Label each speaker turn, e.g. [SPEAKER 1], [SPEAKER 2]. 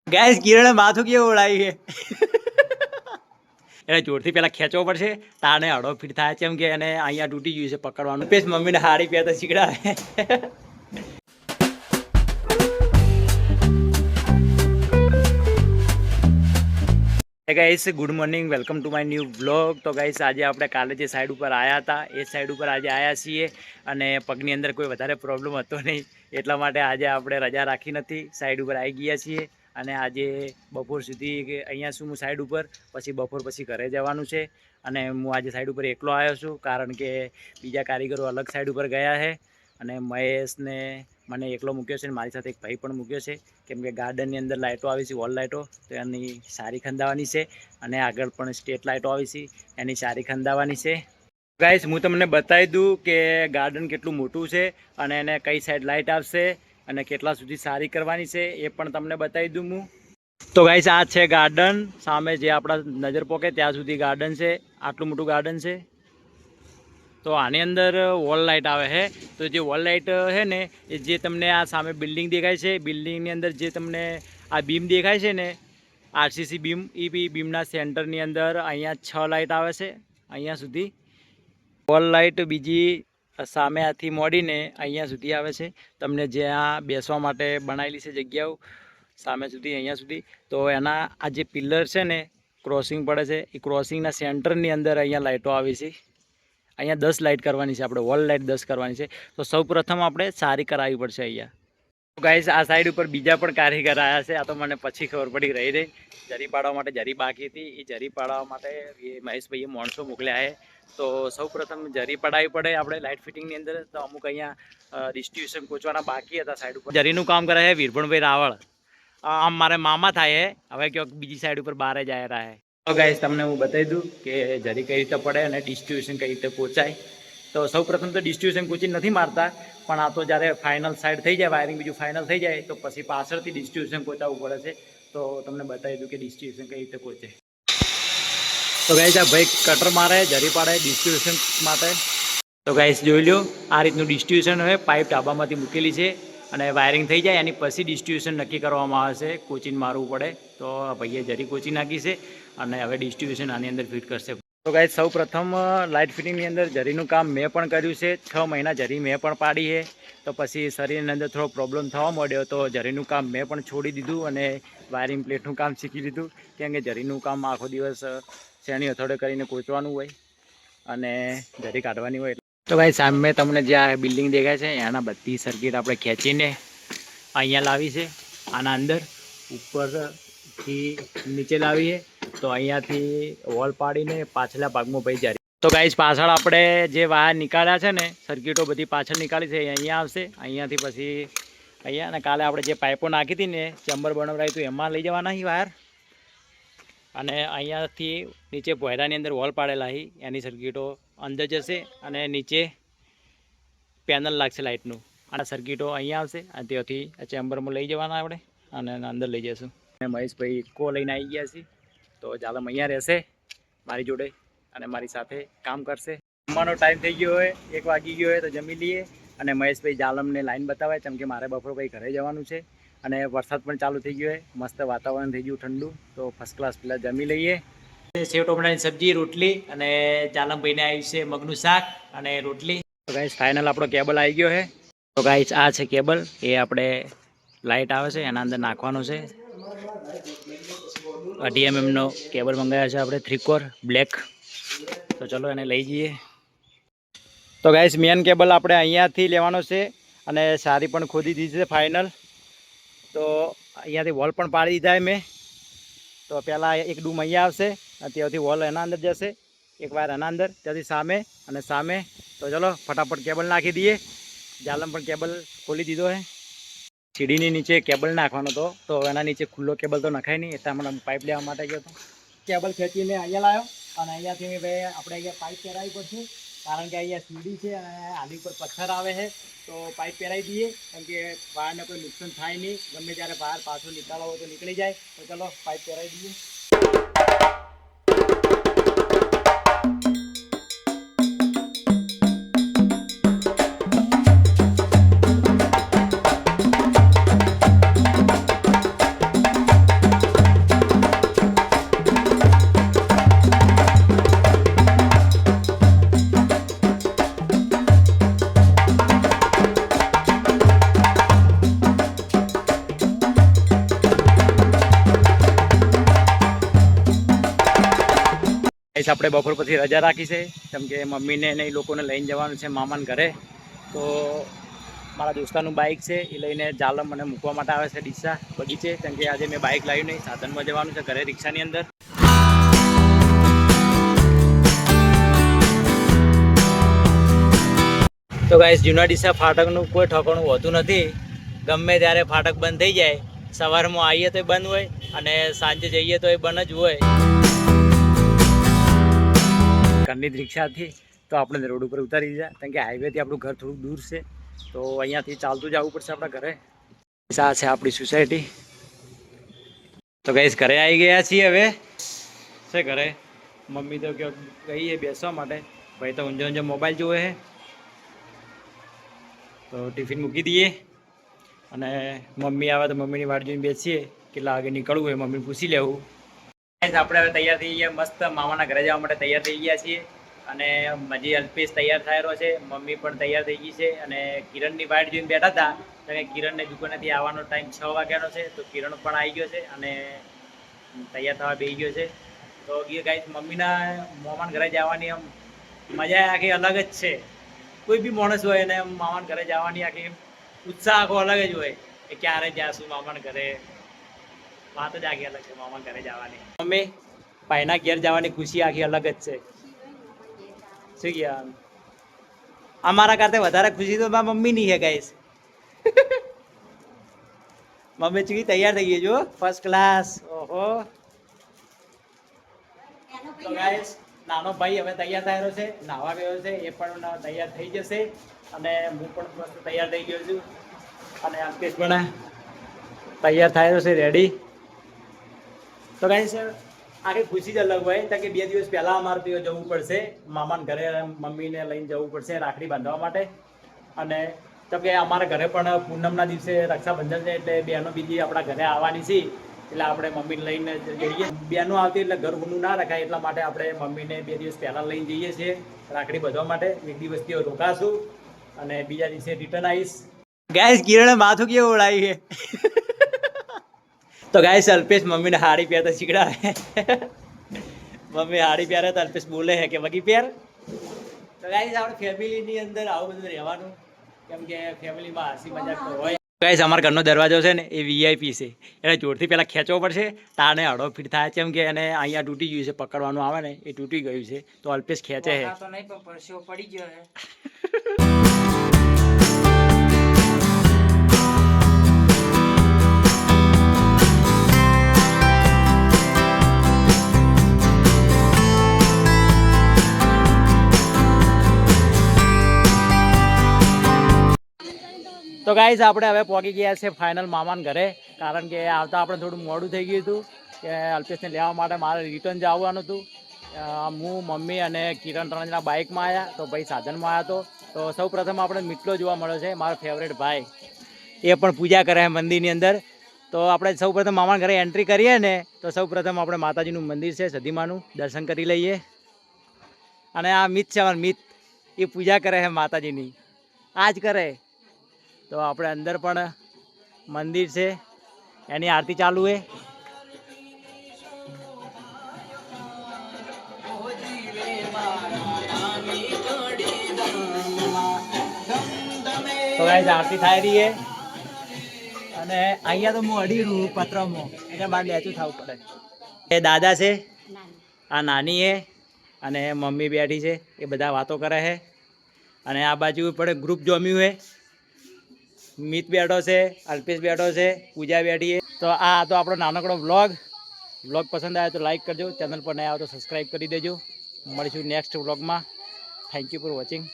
[SPEAKER 1] Gas કિરણે માથું કેવું ઉડાવી છે એને જોરથી પેલા ખેંચવો પડશે તાને હડો ફીટ થાય છે એમ કે એને અહીંયા તૂટી ગયું છે પકડવાનું પેસ મમ્મીને હાડી પહેરતા શીખડાવે guys good morning welcome to my new vlog. તો ગાઈસ આજે આપણે કાલે જે સાઈડ ઉપર આવ્યા હતા એ સાઈડ ઉપર આજે આવ્યા છીએ અને પગની અંદર કોઈ વધારે પ્રોબ્લેમ હતો નહીં એટલા માટે આજે આપણે રજા રાખી નથી, સાઈડ ઉપર આવી ગયા છીએ અને આજે બપોર સુધી અહીંયા છું હું સાઈડ ઉપર, પછી બપોર પછી ઘરે જવાનું છે અને હું આજે સાઈડ ઉપર એકલો આવ્યો છું કારણ કે બીજા કારીગરો અલગ સાઈડ ઉપર ગયા છે અને મહેશને મને એકલો મૂક્યો છે અને મારી સાથે એક ભાઈ પણ મૂક્યો છે કેમ કે ગાર્ડનની અંદર લાઇટો આવી છે, વોલ લાઇટો, તો એની સારી ખંદાવાની છે અને આગળ પણ સ્ટ્રીટ લાઇટો આવી છે એની સારી ખંદાવાની છે. ગાઈસ હું તમને બતાવી દઉં કે ગાર્ડન કેટલું મોટું છે અને એને કઈ સાઈડ લાઇટ આવશે અને કેટલા સુધી સારી કરવાની છે એ પણ તમને બતાવી દઉં હું. તો ગાઈસ આ છે ગાર્ડન, સામે જે આપણા નજર પોકે ત્યાં સુધી ગાર્ડન છે, આટલું મોટું ગાર્ડન છે. તો આની અંદર વોલ લાઇટ આવે છે, તો જે વોલ લાઇટ છે ને એ જે તમને આ સામે બિલ્ડિંગ દેખાય છે, બિલ્ડિંગની અંદર જે તમને આ બીમ દેખાય છે ને આરસીસી બીમ, એ બીમના સેન્ટરની અંદર અહીંયા 6 લાઇટ આવે છે અહીંયા સુધી. વોલ લાઇટ બીજી સામેથી મોડીને અહીંયા સુધી આવે છે, તમને જ્યાં બેસવા માટે બનાવેલી છે જગ્યાઓ સામે સુધી અહીંયા સુધી. તો એના આ જે પિલ્લર છે ને ક્રોસિંગ પડે છે એ ક્રોસિંગના સેન્ટરની અંદર અહીંયા લાઇટો આવી છે. અહીંયા 10 લાઇટ કરવાની છે, આપણે વોલ લાઇટ 10 કરવાની છે. તો સૌ પ્રથમ આપણે સારી કરાવવી પડશે અહીંયા. ગાઈસ આ સાઈડ ઉપર બીજા પણ કારીગર આવ્યા છે, આ તો મને પછી ખબર પડી રહી જરી પાડવા માટે. જરી બાકી હતી એ જરી પાડવા માટે એ મહેશભાઈએ માણસો મોકલ્યા છે. તો સૌ પ્રથમ જરી પડાવવી પડે આપણે લાઇટ ફિટિંગની અંદર. તો અમુક અહીંયા ડિસ્ટ્રીબ્યુશન પહોંચવાના બાકી હતા સાઈડ ઉપર. જરીનું કામ કરે છે વીરભણભાઈ રાવળ, આમ મારે મામા થાય છે, હવે ક્યાંક બીજી સાઈડ ઉપર બહાર જ આવ્યા છે. તો ગાઈસ તમને હું બતાવી દઉં કે જરી કઈ રીતે પડે અને ડિસ્ટ્રીબ્યુશન કઈ રીતે પહોંચાય. તો સૌ પ્રથમ તો ડિસ્ટ્રીબ્યુશન કોચિંગ નથી મારતા, પણ આ તો જ્યારે ફાઇનલ સાઈડ થઈ જાય, વાયરિંગ બીજું ફાઇનલ થઈ જાય તો પછી પાછળથી ડિસ્ટ્રીબ્યુશન પહોંચાડવું પડે છે. તો તમને બતાવી દઉં કે ડિસ્ટ્રીબ્યુશન કઈ રીતે પહોંચે. તો ગાઈસ આ ભાઈ કટર મારે જરી પાડે ડિસ્ટ્રીબ્યુશન માટે. તો ગાઈસ જોઈ લો આ રીતનું ડિસ્ટ્રીબ્યુશન હોય, પાઇપ ઢાબામાંથી મૂકેલી છે અને વાયરિંગ થઈ જાય એની પછી ડિસ્ટ્રીબ્યુશન નક્કી કરવામાં આવે છે, કોચિંગ મારવું પડે. તો ભાઈએ જરી કોચિંગ નાખી છે અને હવે ડિસ્ટ્રીબ્યુશન આની અંદર ફિટ કરશે. તો ગાઈસ સૌ પ્રથમ લાઇટ ફિટિંગની અંદર જરીનું કામ મેં પણ કર્યું છે, 6 મહિના જરી મેં પણ પાડી છે. તો પછી શરીરની અંદર થોડો પ્રોબ્લેમ થવા માંડ્યો તો જરીનું કામ મેં પણ છોડી દીધું અને વાયરિંગ પ્લેટનું કામ શીખી લીધું, કેમ કે જરીનું કામ આખો દિવસ શેણી હથોડે કરીને કોચવાનું હોય અને જરી કાઢવાની હોય. તો ગાઈસ સામે તમને જે આ બિલ્ડિંગ દેખાય છે એના બધી સર્કિટ આપણે ખેંચીને અહીંયા લાવી છે, આના અંદર ઉપરથી નીચે લાવીએ. તો અહીંયાથી વોલ પાડીને પાછલા ભાગમાં ભાઈ જારી. તો ગાઈસ પાછળ આપણે જે વાયર નીકાળ્યા છે ને સર્કિટો બધી પાછળ નીકાળી છે અહીંયા આવશે, અહીંયાથી પછી અહીંયા. અને કાલે આપણે જે પાઇપો નાખી હતી ને ચેમ્બર બનાવડાવી હતું એમાં લઈ જવાના છે વાયર અને અહીંયાથી નીચે ભોયરાની અંદર વોલ પાડેલા છે એની સર્કિટો અંદર જશે અને નીચે પેનલ લાગશે લાઇટનું. આ સર્કિટો અહીંયા આવશે અને ત્યાંથી ચેમ્બરમાં લઈ જવાના આપણે અને અંદર લઈ જઈશું. મહેશભાઈ ઇકો લઈને આવી ગયા છે, તો જાલમ અહીંયા રહેશે મારી જોડે અને મારી સાથે કામ કરશે. જમવાનો ટાઈમ થઈ ગયો હોય, 1 વાગી ગયો હોય તો જમી લઈએ અને મહેશભાઈ જાલમને લાઈન બતાવે કેમ કે મારે બપોરભાઈ ઘરે જવાનું છે અને વરસાદ પણ ચાલુ થઈ ગયો હોય, મસ્ત વાતાવરણ થઈ ગયું ઠંડુ. તો ફર્સ્ટ ક્લાસ પહેલાં જમી લઈએ. સેવ ટોમેટાની સબ્જી, રોટલી અને જાલમભાઈને આવી છે મગનું શાક અને રોટલી. તો ગાઈસ ફાઇનલ આપણો કેબલ આવી ગયો છે. તો ગાઈસ આ છે કેબલ, એ આપણે લાઇટ આવે છે એના અંદર નાખવાનો છે. 2.5 mm નો કેબલ મંગાવ્યા છે આપણે, 3 કોર બ્લેક. તો ચલો એને લઈ જઈએ. તો ગાઈસ મેન કેબલ આપણે અહીંયાથી લેવાનો છે અને સારી પણ ખોદી દીધી છે ફાઇનલ. તો અહીંયાથી વોલ પણ પાડી દીધા મેં. તો પહેલાં એક ડૂમ અહીંયા આવશે અને ત્યાંથી વોલ એના અંદર જશે, એક વાયર એના અંદર, ત્યાંથી સામે અને સામે. તો ચલો ફટાફટ કેબલ નાખી દઈએ. જાલમ પણ કેબલ ખોલી દીધો છે. સીડીની નીચે કેબલ નાખવાનો હતો તો એના નીચે ખુલ્લો કેબલ તો નખાય નહીં, એટલે મને પાઇપ લેવા માટે ગયો હતો. કેબલ ખેંચીને અહીંયા લાવ્યો અને અહીંયાથી ભાઈ આપણે અહીંયા પાઇપ પહેરાવી પડશે કારણ કે અહીંયા સીડી છે અને આની ઉપર પથ્થર આવે છે. તો પાઇપ પહેરાવી દઈએ કેમ કે વાયરને કોઈ નુકસાન થાય નહીં, ગમે ત્યારે બહાર પાછો નીકળવો હોય તો નીકળી જાય. તો ચલો પાઇપ પહેરાવી દઈએ. આપણે બપોર પછી રજા રાખી છે કેમ કે મમ્મીને ને એ લોકોને લઈને જવાનું છે મામાના ઘરે. તો મારા દોસ્તારનું બાઇક છે એ લઈને જાલમ મને મૂકવા માટે આવે છે ડીસા બગીચે, કેમ કે આજે મેં બાઇક લાવ્યું નહીં, સાધનમાં જવાનું છે ઘરે રિક્ષાની અંદર. તો ગાઈસ જૂના ડીસા ફાટકનું કોઈ ઠકાણું હોતું નથી, ગમે ત્યારે ફાટક બંધ થઈ જાય. સવારમાં આવીએ તો બંધ હોય અને સાંજે જઈએ તો એ બંધ જ હોય. ઘરની જ રિક્ષાથી તો આપણે રોડ ઉપર ઉતારી દીધા, કારણ કે હાઈવેથી આપણું ઘર થોડુંક દૂર છે, તો અહીંયાથી ચાલતું જવું પડશે આપણા ઘરે. આ છે આપણી સોસાયટી. તો ગાઈસ ઘરે આવી ગયા છીએ હવે. છે ઘરે મમ્મી તો કહીએ બેસવા માટે, ભાઈ તો ઊંઝો ઊંઝો મોબાઈલ જોવે છે. તો ટિફિન મૂકી દઈએ અને મમ્મી આવે તો મમ્મીની વાટ જોઈને બેસીએ, કેટલા વાગે નીકળવું હોય મમ્મી પૂછી લેવું. આપણે હવે તૈયાર થઈ ગયા, મસ્ત મામાના ઘરે જવા માટે તૈયાર થઈ ગયા છીએ. અને હજી અલ્પેશ તૈયાર થયેલો છે, મમ્મી પણ તૈયાર થઈ ગઈ છે. અને કિરણની વાટ જોઈને બેઠા હતા, કારણ કે કિરણને દુકાનેથી આવવાનો ટાઈમ 6 વાગ્યાનો છે, તો કિરણ પણ આવી ગયો છે અને તૈયાર થવા બેસી ગયો છે. તો ગાઈસ મમ્મીના મામાના ઘરે જવાની આમ મજા આખી અલગ જ છે. કોઈ બી માણસ હોય એને મામાના ઘરે જવાની આખી ઉત્સાહ આખો અલગ જ હોય કે ક્યારે જાશું મામાના ઘરે. વાત જ આખી અલગ છે મામાના ઘરે જવાની. મમ્મી ભાઈના ઘેર જવાની ખુશી આખી અલગ જ છે. શું કહેવાનું, અમારા કરતા વધારે ખુશી તો મારા મમ્મીની છે ગાઈસ. મમ્મી ચૂકી તૈયાર થઈ ગઈ જો ફર્સ્ટ ક્લાસ. ઓહો. તો ગાઈસ નાનો ભાઈ હવે તૈયાર થયેલો છે, નાવા ગયો છે, એ પણ તૈયાર થઈ જશે. અને હું પણ મસ્ત તૈયાર થઈ ગયો છું અને અલ્પેશ પણ તૈયાર થયેલો છે, રેડી. તો ગાઈસ આખી ખુશી જ અલગ હોય, કારણ કે 2 દિવસ પહેલાં અમારે ત્યાં જવું પડશે મામાના ઘરે, મમ્મીને લઈને જવું પડશે રાખડી બાંધવા માટે. અને તો કે અમારા ઘરે પણ પૂનમના દિવસે રક્ષાબંધન છે, એટલે બહેનો બીજી આપણા ઘરે આવવાની છે, એટલે આપણે મમ્મીને લઈને જઈએ. બહેનો આવતી એટલે ઘર ઊનું ના રખાય, એટલા માટે આપણે મમ્મીને 2 દિવસ પહેલાં લઈને જઈએ છીએ રાખડી બાંધવા માટે. 1 દિવસ ત્યાં રોકાશું અને બીજા દિવસે રિટર્ન આવીશ. ગાઈસ કિરણે માથું કેવું ઓળાવી છે. તો ગાઈસ અલ્પેશ મમ્મીને સાડી પહેરતા શીખડાવે. મમ્મી સાડી પહેરે તો અલ્પેશ બોલે છે કે વગી પહેર. તો ગાઈસ આપણે ફેમિલીની અંદર આવું બધું રહેવાનું, કેમ કે ફેમિલીમાં હસી મજાક તો હોય. ગાઈસ અમારા ઘરનો દરવાજો છે ને એ વીઆઈપી છે, એને જોરથી પહેલાં ખેંચવો પડશે, તાને હળો ફીટ થાય, કેમ કે એને અહીંયા તૂટી ગયું છે, પકડવાનું આવે ને એ તૂટી ગયું છે, તો અલ્પેશ ખેંચે છે. પડી ગયો છે. તો ગાઈસ આપણે હવે પહોંચી ગયા છે ફાઇનલ મામાના ઘરે, કારણ કે આવતા આપણે થોડું મોડું થઈ ગયું હતું કે અલ્પેશને લેવા માટે મારે રિટર્ન જવાનું હતું. હું મમ્મી અને કિરણ 3 જણા બાઇકમાં આવ્યા, તો ભાઈ સાધનમાં આવ્યા હતો. તો સૌ પ્રથમ આપણે મીટલો જોવા મળ્યો છે, મારો ફેવરેટ ભાઈ, એ પણ પૂજા કરે છે મંદિરની અંદર. તો આપણે સૌ પ્રથમ મામાના ઘરે એન્ટ્રી કરીએ ને, તો સૌ પ્રથમ આપણે માતાજીનું મંદિર છે સધીમાનું, દર્શન કરી લઈએ. અને આ મિત છે અમારા મિત, એ પૂજા કરે છે માતાજીની, આ જ કરે. તો આપણે અંદર પણ મંદિર છે, એની આરતી ચાલુ છે. તો ગાઈસ આરતી થાય રહી છે અને અહીંયા તો હું અડી રહું પત્રમાં, એટલે મારે લેચું થવું પડે. એ દાદા છે, આ નાની છે અને મમ્મી બેઠી છે, એ બધા વાતો કરે છે. અને આ બાજુ પડે ગ્રુપ જમ્યું છે, મિત બેઠો છે, અલ્પેશ બેઠો છે, પૂજા બેઠી છે. તો આ તો આપણો નાનકડો વ્લોગ પસંદ આવે તો લાઈક કરજો, ચેનલ પર નહીં આવે તો સબસ્ક્રાઈબ કરી દેજો. મળીશું નેક્સ્ટ વ્લોગમાં. Thank you for watching.